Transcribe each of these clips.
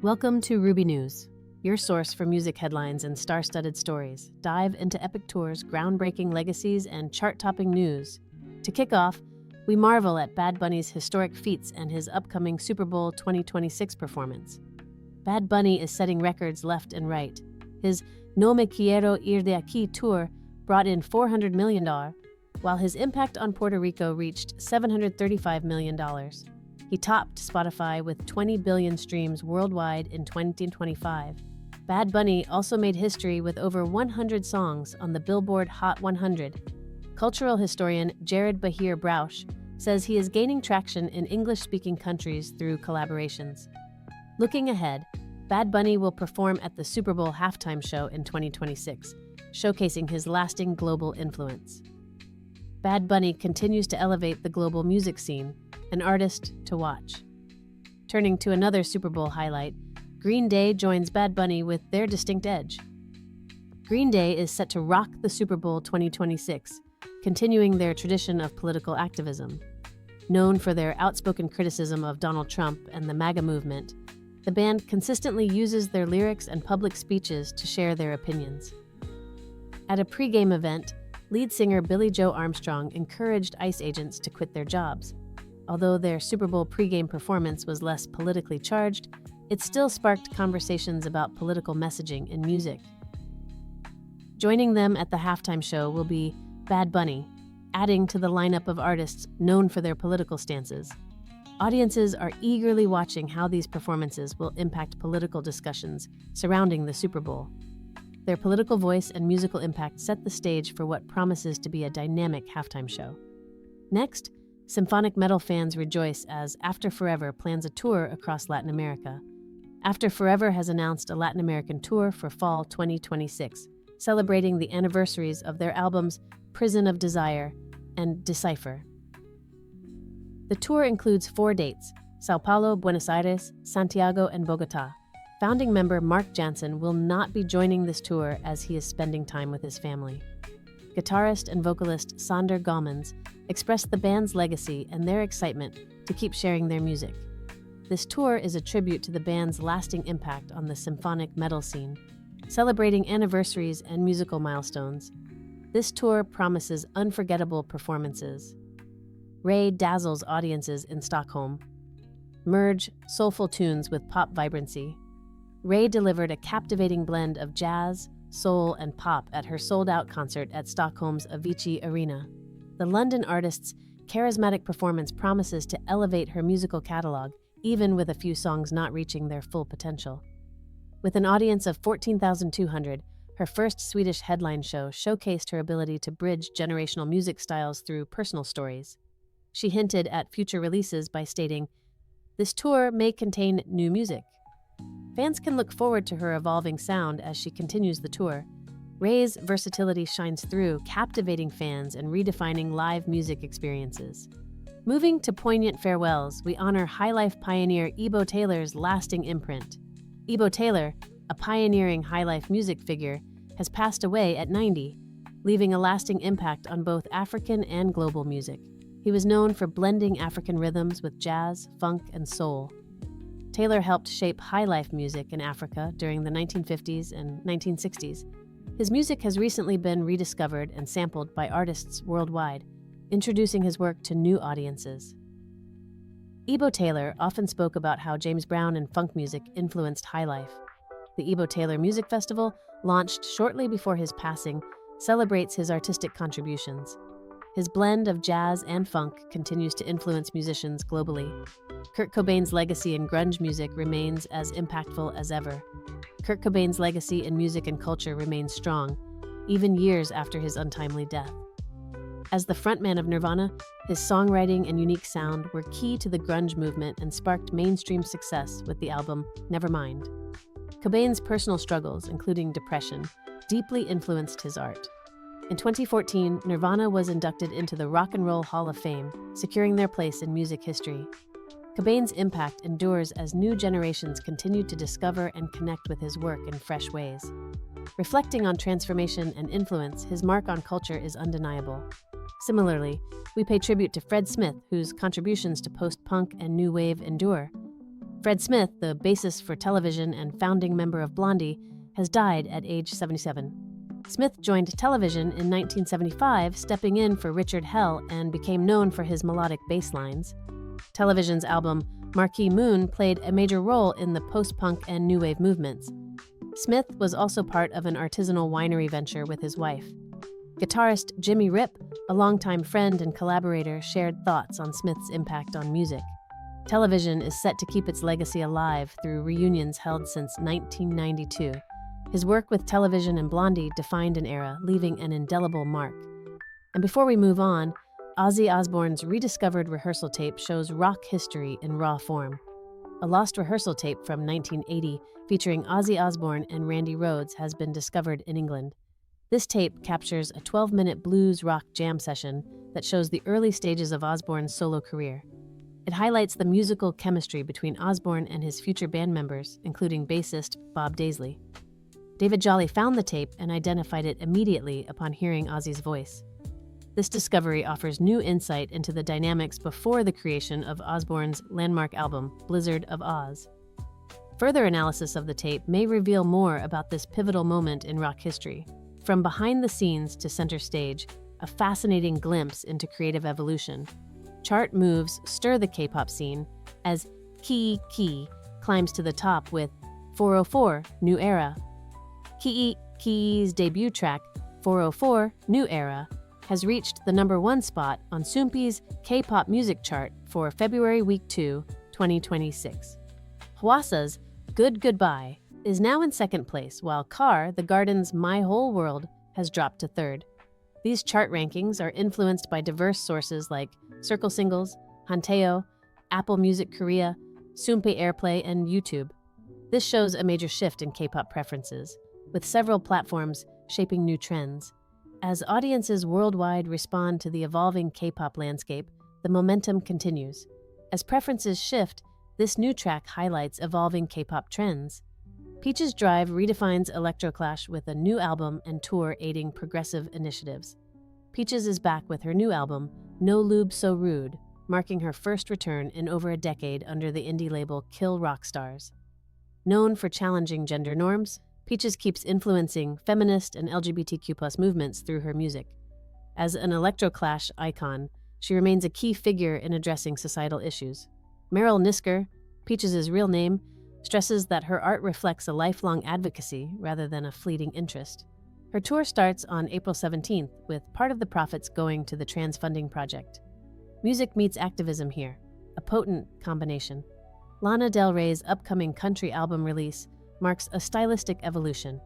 Welcome to Ruby News, your source for music headlines and star-studded stories. Dive into epic tours, groundbreaking legacies, and chart-topping news. To kick off, we marvel at Bad Bunny's historic feats and his upcoming Super Bowl 2026 performance. Bad Bunny is setting records left and right. His No Me Quiero Ir de Aquí tour brought in $400 million, while his impact on Puerto Rico reached $735 million. He topped Spotify with 20 billion streams worldwide in 2025. Bad Bunny also made history with over 100 songs on the Billboard Hot 100. Cultural historian Jared Bahir Brausch says he is gaining traction in English-speaking countries through collaborations. Looking ahead, Bad Bunny will perform at the Super Bowl halftime show in 2026, showcasing his lasting global influence. Bad Bunny continues to elevate the global music scene, an artist to watch. Turning to another Super Bowl highlight, Green Day joins Bad Bunny with their distinct edge. Green Day is set to rock the Super Bowl 2026, continuing their tradition of political activism. Known for their outspoken criticism of Donald Trump and the MAGA movement, the band consistently uses their lyrics and public speeches to share their opinions. At a pre-game event, lead singer Billie Joe Armstrong encouraged ICE agents to quit their jobs. Although their Super Bowl pre-game performance was less politically charged, it still sparked conversations about political messaging in music. Joining them at the halftime show will be Bad Bunny, adding to the lineup of artists known for their political stances. Audiences are eagerly watching how these performances will impact political discussions surrounding the Super Bowl. Their political voice and musical impact set the stage for what promises to be a dynamic halftime show. Next, symphonic metal fans rejoice as After Forever plans a tour across Latin America. After Forever has announced a Latin American tour for fall 2026, celebrating the anniversaries of their albums Prison of Desire and Decipher. The tour includes 4 dates: Sao Paulo, Buenos Aires, Santiago, and Bogotá. Founding member Mark Jansen will not be joining this tour as he is spending time with his family. Guitarist and vocalist Sander Gomans expressed the band's legacy and their excitement to keep sharing their music. This tour is a tribute to the band's lasting impact on the symphonic metal scene, celebrating anniversaries and musical milestones. This tour promises unforgettable performances. Raye dazzles audiences in Stockholm. Merge soulful tunes with pop vibrancy. Raye delivered a captivating blend of jazz, soul, and pop at her sold-out concert at Stockholm's Avicii Arena. The London artist's charismatic performance promises to elevate her musical catalog, even with a few songs not reaching their full potential. With an audience of 14,200, her first Swedish headline show showcased her ability to bridge generational music styles through personal stories. She hinted at future releases by stating, "This tour may contain new music." Fans can look forward to her evolving sound as she continues the tour. Raye's versatility shines through, captivating fans and redefining live music experiences. Moving to poignant farewells, we honor highlife pioneer Ebo Taylor's lasting imprint. Ebo Taylor, a pioneering highlife music figure, has passed away at 90, leaving a lasting impact on both African and global music. He was known for blending African rhythms with jazz, funk, and soul. Taylor helped shape highlife music in Africa during the 1950s and 1960s. His music has recently been rediscovered and sampled by artists worldwide, introducing his work to new audiences. Ebo Taylor often spoke about how James Brown and funk music influenced highlife. The Ebo Taylor Music Festival, launched shortly before his passing, celebrates his artistic contributions. His blend of jazz and funk continues to influence musicians globally. Kurt Cobain's legacy in grunge music remains as impactful as ever. Kurt Cobain's legacy in music and culture remains strong, even years after his untimely death. As the frontman of Nirvana, his songwriting and unique sound were key to the grunge movement and sparked mainstream success with the album Nevermind. Cobain's personal struggles, including depression, deeply influenced his art. In 2014, Nirvana was inducted into the Rock and Roll Hall of Fame, securing their place in music history. Cobain's impact endures as new generations continue to discover and connect with his work in fresh ways. Reflecting on transformation and influence, his mark on culture is undeniable. Similarly, we pay tribute to Fred Smith, whose contributions to post-punk and new wave endure. Fred Smith, the bassist for Television and founding member of Blondie, has died at age 77. Smith joined Television in 1975, stepping in for Richard Hell, and became known for his melodic bass lines. Television's album Marquee Moon played a major role in the post-punk and new wave movements. Smith was also part of an artisanal winery venture with his wife. Guitarist Jimmy Rip, a longtime friend and collaborator, shared thoughts on Smith's impact on music. Television is set to keep its legacy alive through reunions held since 1992. His work with Television and Blondie defined an era, leaving an indelible mark. And before we move on, Ozzy Osbourne's rediscovered Rehearsal tape shows rock history in raw form. A lost Rehearsal tape from 1980 featuring Ozzy Osbourne and Randy Rhoads has been discovered in England. This tape captures a 12-minute blues rock jam session that shows the early stages of Osbourne's solo career. It highlights the musical chemistry between Osbourne and his future band members, including bassist Bob Daisley. David Jolly found the tape and identified it immediately upon hearing Ozzy's voice. This discovery offers new insight into the dynamics before the creation of Osbourne's landmark album, Blizzard of Oz. Further analysis of the tape may reveal more about this pivotal moment in rock history. From behind the scenes to center stage, a fascinating glimpse into creative evolution. Chart moves stir the K-pop scene as KiiiKiii climbs to the top with 404 New Era. KiiiKii's debut track, 404 New Era, has reached the #1 spot on Soompi's K-pop music chart for February Week 2, 2026. Hwasa's Good Goodbye is now in second place, while Car, The Garden's My Whole World, has dropped to third. These chart rankings are influenced by diverse sources like Circle Singles, Hanteo, Apple Music Korea, Soompi Airplay, and YouTube. This shows a major shift in K-pop preferences, with several platforms shaping new trends. As audiences worldwide respond to the evolving K-pop landscape, the momentum continues. As preferences shift, this new track highlights evolving K-pop trends. Peaches Drive redefines electroclash with a new album and tour aiding progressive initiatives. Peaches is back with her new album, No Lube So Rude, marking her first return in over a decade under the indie label Kill Rock Stars. Known for challenging gender norms, Peaches keeps influencing feminist and LGBTQ+ movements through her music. As an electroclash icon, she remains a key figure in addressing societal issues. Meryl Nisker, Peaches' real name, stresses that her art reflects a lifelong advocacy rather than a fleeting interest. Her tour starts on April 17th, with part of the profits going to the Trans Funding Project. Music meets activism here, a potent combination. Lana Del Rey's upcoming country album release marks a stylistic evolution.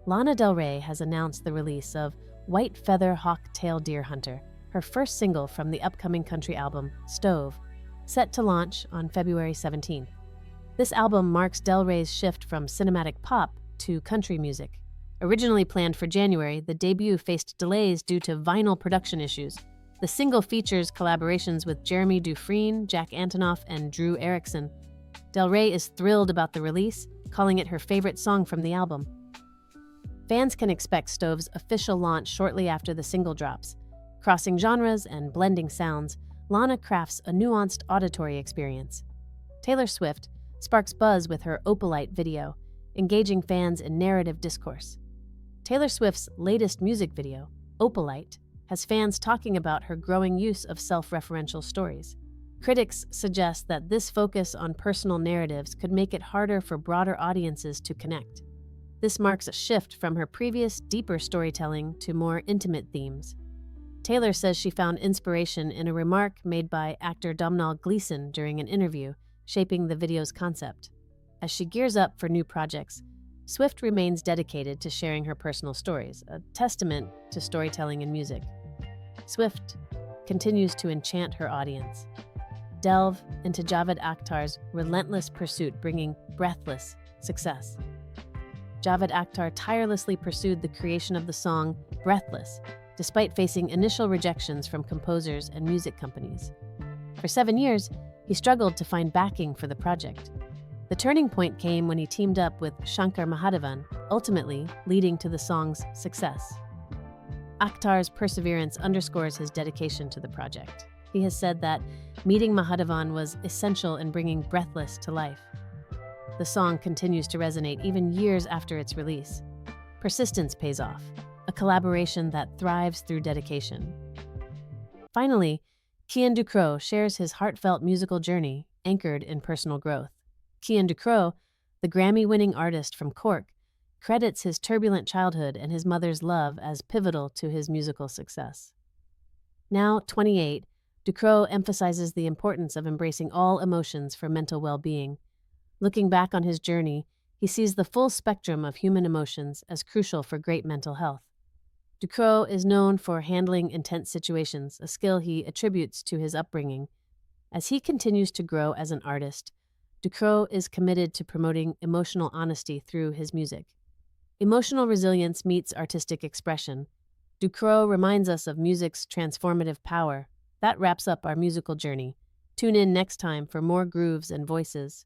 Lana Del Rey has announced the release of White Feather Hawk Tail Deer Hunter, her first single from the upcoming country album, Stove, set to launch on February 17th. This album marks Del Rey's shift from cinematic pop to country music. Originally planned for January, the debut faced delays due to vinyl production issues. The single features collaborations with Jeremy Dufresne, Jack Antonoff, and Drew Erickson. Del Rey is thrilled about the release, calling it her favorite song from the album. Fans can expect Stove's official launch shortly after the single drops. Crossing genres and blending sounds, Lana crafts a nuanced auditory experience. Taylor Swift sparks buzz with her Opalite video, engaging fans in narrative discourse. Taylor Swift's latest music video, Opalite, has fans talking about her growing use of self-referential stories. Critics suggest that this focus on personal narratives could make it harder for broader audiences to connect. This marks a shift from her previous, deeper storytelling to more intimate themes. Taylor says she found inspiration in a remark made by actor Domhnall Gleeson during an interview, shaping the video's concept. As she gears up for new projects, Swift remains dedicated to sharing her personal stories, a testament to storytelling in music. Swift continues to enchant her audience. Delve into Javed Akhtar's relentless pursuit, bringing Breathless success. Javed Akhtar tirelessly pursued the creation of the song Breathless, despite facing initial rejections from composers and music companies. For 7 years, he struggled to find backing for the project. The turning point came when he teamed up with Shankar Mahadevan, ultimately leading to the song's success. Akhtar's perseverance underscores his dedication to the project. He has said that meeting Mahadevan was essential in bringing Breathless to life. the song continues to resonate even years after its release. Persistence pays off, a collaboration that thrives through dedication. Finally, Cian Ducrot shares his heartfelt musical journey anchored in personal growth. Cian Ducrot, the Grammy-winning artist from Cork, credits his turbulent childhood and his mother's love as pivotal to his musical success. Now 28, Ducrot emphasizes the importance of embracing all emotions for mental well-being. Looking back on his journey, he sees the full spectrum of human emotions as crucial for great mental health. Ducrot is known for handling intense situations, a skill he attributes to his upbringing. As he continues to grow as an artist, Ducrot is committed to promoting emotional honesty through his music. Emotional resilience meets artistic expression. Ducrot reminds us of music's transformative power. That wraps up our musical journey. Tune in next time for more grooves and voices.